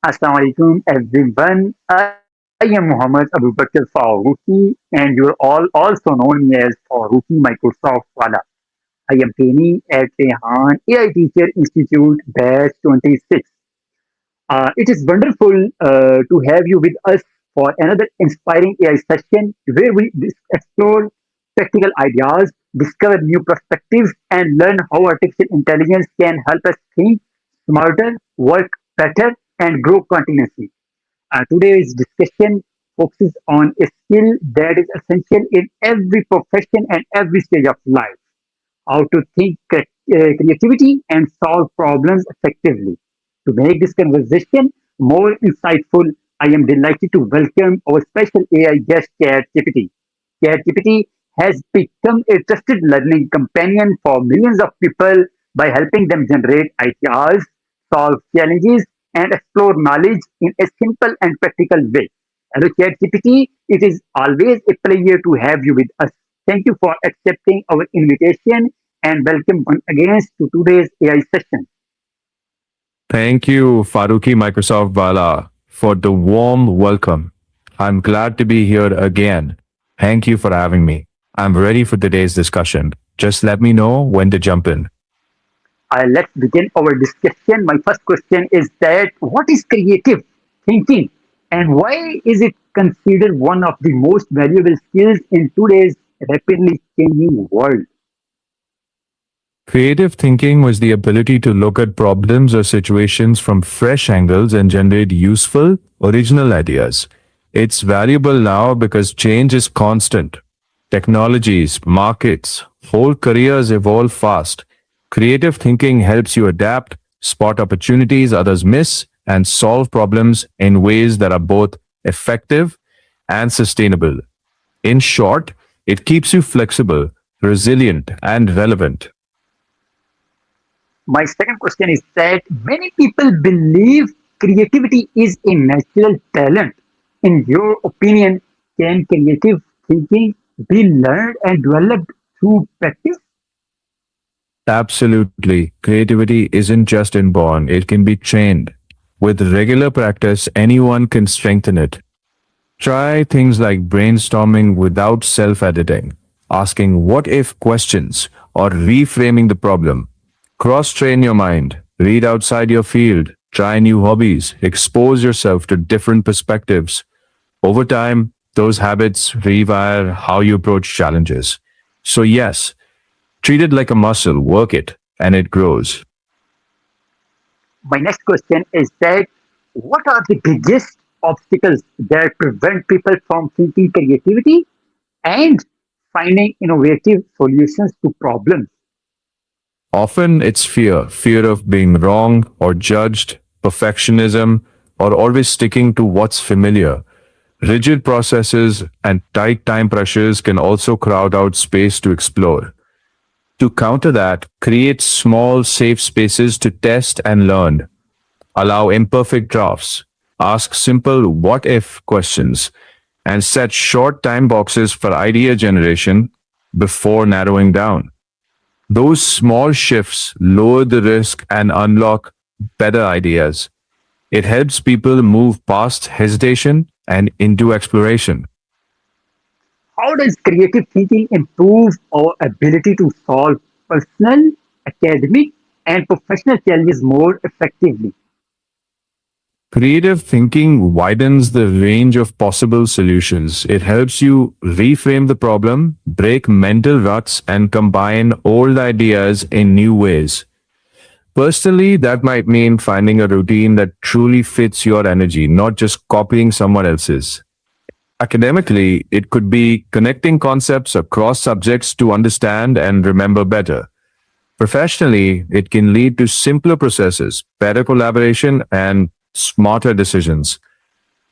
Assalamu alaikum everyone. I am Muhammad Abu Bakr Farooqi and you're all also known me as Farooqi Microsoft Wala. I am training at Rehan AI Teacher Institute Batch 26. It is wonderful to have you with us for another inspiring AI session where we explore practical ideas, discover new perspectives, and learn how artificial intelligence can help us think smarter, work better, and grow continuously. Today's discussion focuses on a skill that is essential in every profession and every stage of life: how to think creativity and solve problems effectively. To make this conversation more insightful, I am delighted to welcome our special AI guest, ChatGPT. ChatGPT has become a trusted learning companion for millions of people by helping them generate ideas, solve challenges, and explore knowledge in a simple and practical way. Hello, ChatGPT. It is always a pleasure to have you with us. Thank you for accepting our invitation and welcome once again to today's AI session. Thank you, Farooqi Microsoft Vala, for the warm welcome. I'm glad to be here again. Thank you for having me. I'm ready for today's discussion. Just let me know when to jump in. Let's begin our discussion. My first question is that what is creative thinking and why is it considered one of the most valuable skills in today's rapidly changing world? Creative thinking was the ability to look at problems or situations from fresh angles and generate useful, original ideas. It's valuable now because change is constant. Technologies, markets, whole careers evolve fast. Creative thinking helps you adapt, spot opportunities others miss, and solve problems in ways that are both effective and sustainable. In short, it keeps you flexible, resilient, and relevant. My second question is that many people believe creativity is a natural talent. In your opinion, can creative thinking be learned and developed through practice? Absolutely. Creativity isn't just inborn, it can be trained. With regular practice, anyone can strengthen it. Try things like brainstorming without self editing, asking what if questions, or reframing the problem. Cross train your mind, read outside your field, try new hobbies, expose yourself to different perspectives. Over time, those habits rewire how you approach challenges. So, yes, treat it like a muscle, work it, and it grows. My next question is that what are the biggest obstacles that prevent people from thinking creativity and finding innovative solutions to problems? Often it's fear of being wrong or judged, perfectionism, or always sticking to what's familiar. Rigid processes and tight time pressures can also crowd out space to explore. To counter that, create small, safe spaces to test and learn. Allow imperfect drafts. Ask simple what if questions and set short time boxes for idea generation before narrowing down. Those small shifts lower the risk and unlock better ideas. It helps people move past hesitation and into exploration. How does creative thinking improve our ability to solve personal, academic, and professional challenges more effectively? Creative thinking widens the range of possible solutions. It helps you reframe the problem, break mental ruts, and combine old ideas in new ways. Personally, that might mean finding a routine that truly fits your energy, not just copying someone else's. Academically, it could be connecting concepts across subjects to understand and remember better. Professionally, it can lead to simpler processes, better collaboration, and smarter decisions.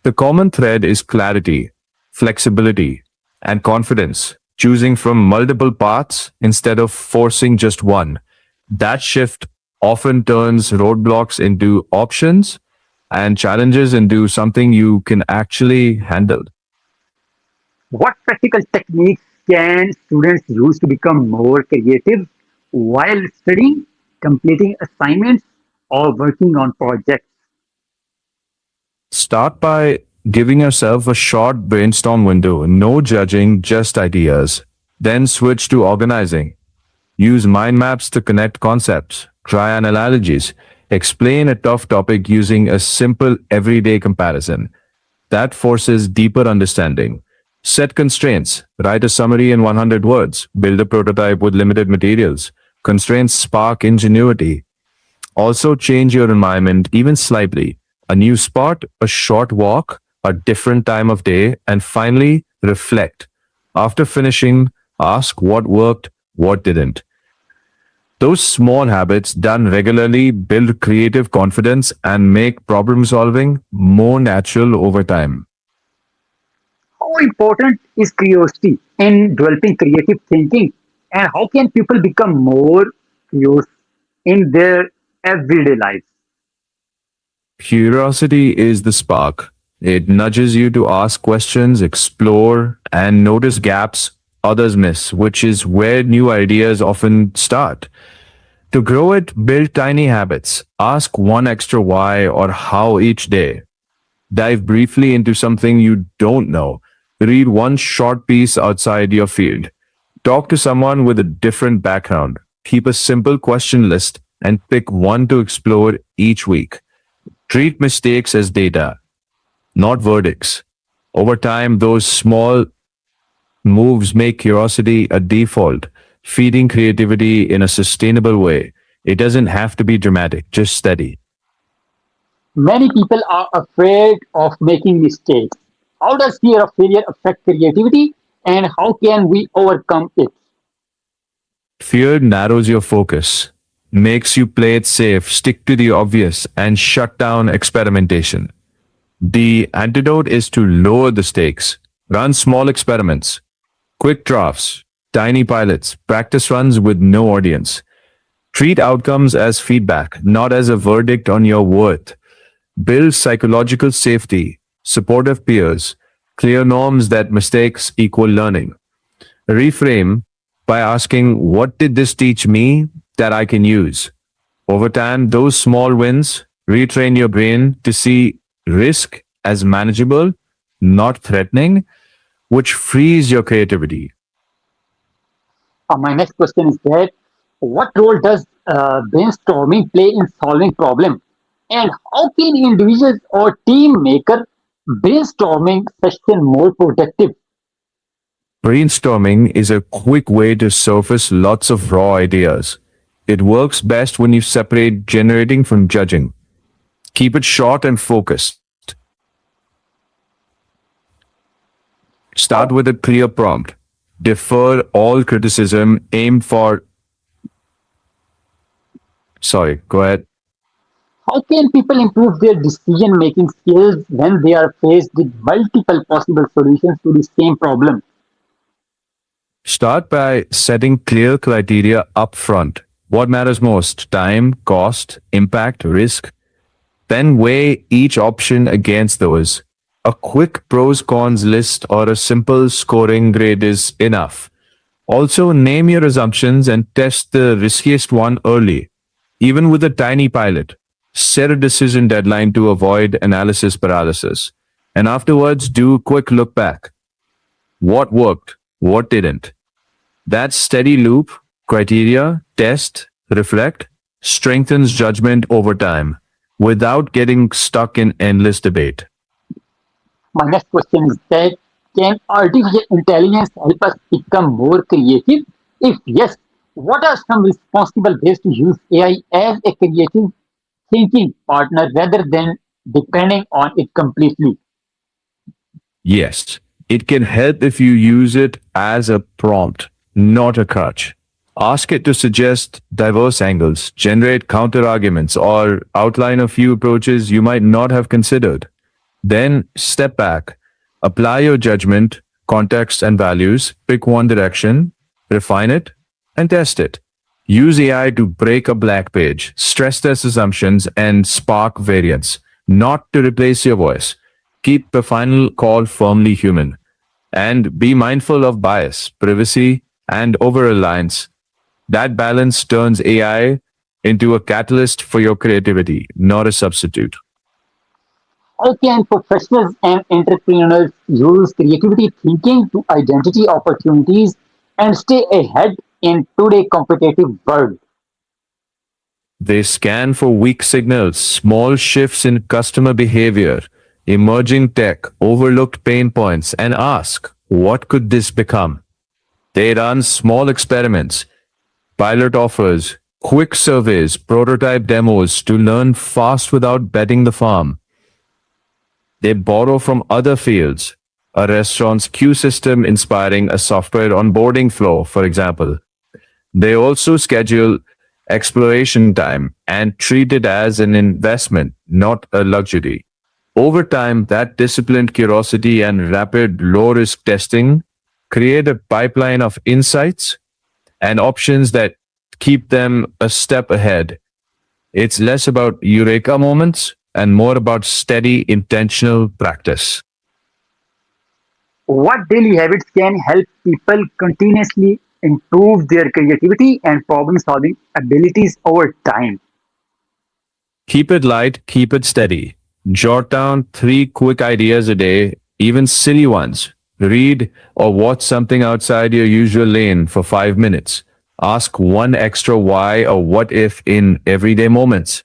The common thread is clarity, flexibility, and confidence, choosing from multiple paths instead of forcing just one. That shift often turns roadblocks into options and challenges into something you can actually handle. What practical techniques can students use to become more creative while studying, completing assignments, or working on projects? Start by giving yourself a short brainstorm window, no judging, just ideas. Then switch to organizing. Use mind maps to connect concepts. Try an analogies. Explain a tough topic using a simple everyday comparison. That forces deeper understanding. Set constraints. Write a summary in 100 words. Build a prototype with limited materials. Constraints spark ingenuity. Also, change your environment even slightly. A new spot, a short walk, a different time of day, and finally, reflect. After finishing, ask what worked, what didn't. Those small habits done regularly build creative confidence and make problem solving more natural over time. How important is curiosity in developing creative thinking, and how can people become more curious in their everyday lives? Curiosity is the spark. It nudges you to ask questions, explore, and notice gaps others miss, which is where new ideas often start. To grow it, build tiny habits. Ask one extra why or how each day. Dive briefly into something you don't know. Read one short piece outside your field. Talk to someone with a different background. Keep a simple question list and pick one to explore each week. Treat mistakes as data, not verdicts. Over time, those small moves make curiosity a default, feeding creativity in a sustainable way. It doesn't have to be dramatic, just steady. Many people are afraid of making mistakes. How does fear of failure affect creativity, and how can we overcome it? Fear narrows your focus, makes you play it safe, stick to the obvious, and shut down experimentation. The antidote is to lower the stakes. Run small experiments, quick drafts, tiny pilots, practice runs with no audience. Treat outcomes as feedback, not as a verdict on your worth. Build psychological safety, supportive peers, clear norms that mistakes equal learning. Reframe by asking, what did this teach me that I can use? Over time, those small wins retrain your brain to see risk as manageable, not threatening, which frees your creativity. My next question is that what role does brainstorming play in solving problem, and how can individuals or team maker brainstorming session more productive? Brainstorming is a quick way to surface lots of raw ideas. It works best when you separate generating from judging. Keep it short and focused. Start with a clear prompt. Defer all criticism. Aim for. Sorry, go ahead. How can people improve their decision making skills when they are faced with multiple possible solutions to the same problem? Start by setting clear criteria up front. What matters most? Time, cost, impact, risk. Then weigh each option against those. A quick pros cons list or a simple scoring grade is enough. Also, name your assumptions and test the riskiest one early. Even with a tiny pilot, set a decision deadline to avoid analysis paralysis. And afterwards, do a quick look back. What worked? What didn't? That steady loop, criteria, test, reflect, strengthens judgment over time without getting stuck in endless debate. My next question is that can artificial intelligence help us become more creative? If yes, what are some responsible ways to use AI as a creative thinking partner rather than depending on it completely? Yes, it can help if you use it as a prompt, not a crutch. Ask it to suggest diverse angles, generate counter arguments, or outline a few approaches you might not have considered. Then step back, apply your judgment, context, and values, pick one direction, refine it, and test it. Use AI to break a black page, stress test assumptions, and spark variance, not to replace your voice. Keep the final call firmly human. And be mindful of bias, privacy, and over reliance. That balance turns AI into a catalyst for your creativity, not a substitute. How can professionals and entrepreneurs use creativity thinking to identity opportunities and stay ahead in today's competitive world? They scan for weak signals, small shifts in customer behavior, emerging tech, overlooked pain points, and ask, what could this become? They run small experiments, pilot offers, quick surveys, prototype demos to learn fast without betting the farm. They borrow from other fields, a restaurant's queue system inspiring a software onboarding flow, for example. They also schedule exploration time and treat it as an investment, not a luxury. Over time, that disciplined curiosity and rapid low risk testing create a pipeline of insights and options that keep them a step ahead. It's less about eureka moments and more about steady, intentional practice. What daily habits can help people continuously improve their creativity and problem solving abilities over time? Keep it light, keep it steady. Jot down 3 quick ideas a day, even silly ones. Read or watch something outside your usual lane for 5 minutes. Ask one extra why or what if in everyday moments.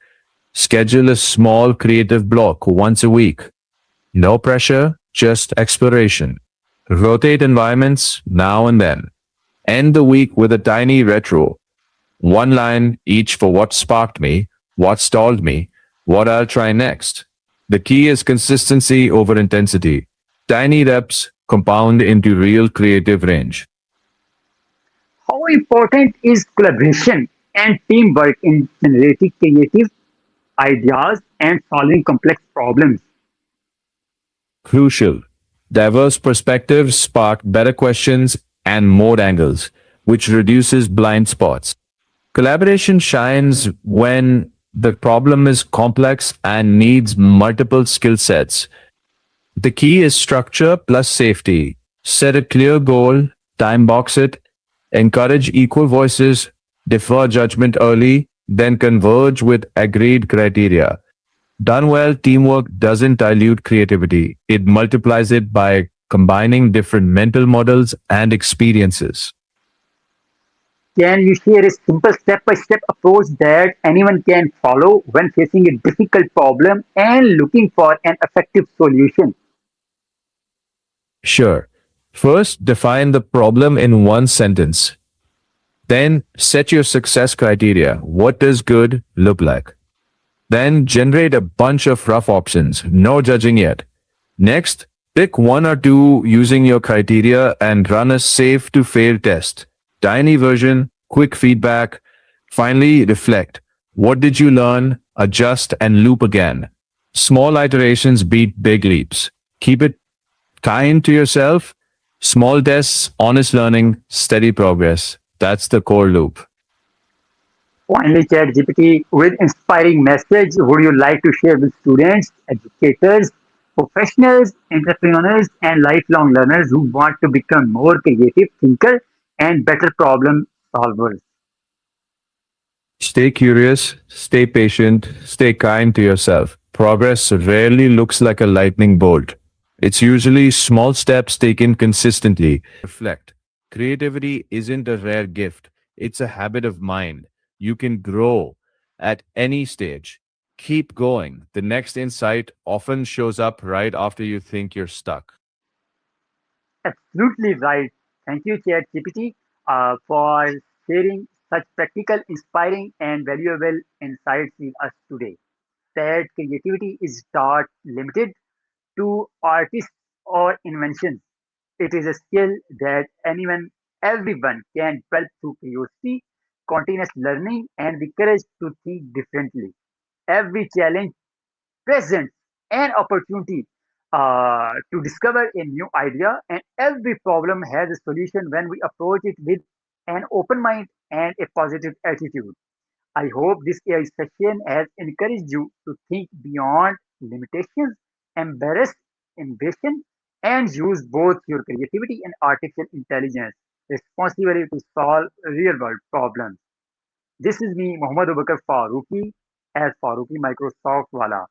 Schedule a small creative block once a week. No pressure, just exploration. Rotate environments now and then. End the week with a tiny retro. One line each for what sparked me, what stalled me, what I'll try next. The key is consistency over intensity. Tiny reps compound into real creative range. How important is collaboration and teamwork in generating creative ideas and solving complex problems? Crucial. Diverse perspectives spark better questions and more angles, which reduces blind spots. Collaboration shines when the problem is complex and needs multiple skill sets. The key is structure plus safety. Set a clear goal, time box it, encourage equal voices, defer judgment early, then converge with agreed criteria. Done well, teamwork doesn't dilute creativity, it multiplies it by combining different mental models and experiences. Can you share a simple step by step approach that anyone can follow when facing a difficult problem and looking for an effective solution? Sure. First, define the problem in one sentence. Then, set your success criteria. What does good look like? Then, generate a bunch of rough options. No judging yet. Next, pick one or two using your criteria and run a safe to fail test. Tiny version, quick feedback. Finally, reflect. What did you learn? Adjust and loop again. Small iterations beat big leaps. Keep it kind to yourself. Small tests, honest learning, steady progress. That's the core loop. Finally, ChatGPT, with inspiring message, would you like to share with students, educators, professionals, entrepreneurs, and lifelong learners who want to become more creative thinkers and better problem solvers? Stay curious, stay patient, stay kind to yourself. Progress rarely looks like a lightning bolt. It's usually small steps taken consistently. Reflect. Creativity isn't a rare gift, it's a habit of mind. You can grow at any stage. Keep going. The next insight often shows up right after you think you're stuck. Absolutely right. Thank you, ChatGPT, for sharing such practical, inspiring, and valuable insights with us today. That creativity is not limited to artists or inventions. It is a skill that everyone can develop through curiosity, continuous learning, and the courage to think differently. Every challenge presents an opportunity to discover a new idea, and every problem has a solution when we approach it with an open mind and a positive attitude. I hope this AI session has encouraged you to think beyond limitations, embrace innovation, and use both your creativity and artificial intelligence responsibly to solve real world problems. This is me, Muhammad Abubakar Farooqi, as Farooqi Microsoft Wala.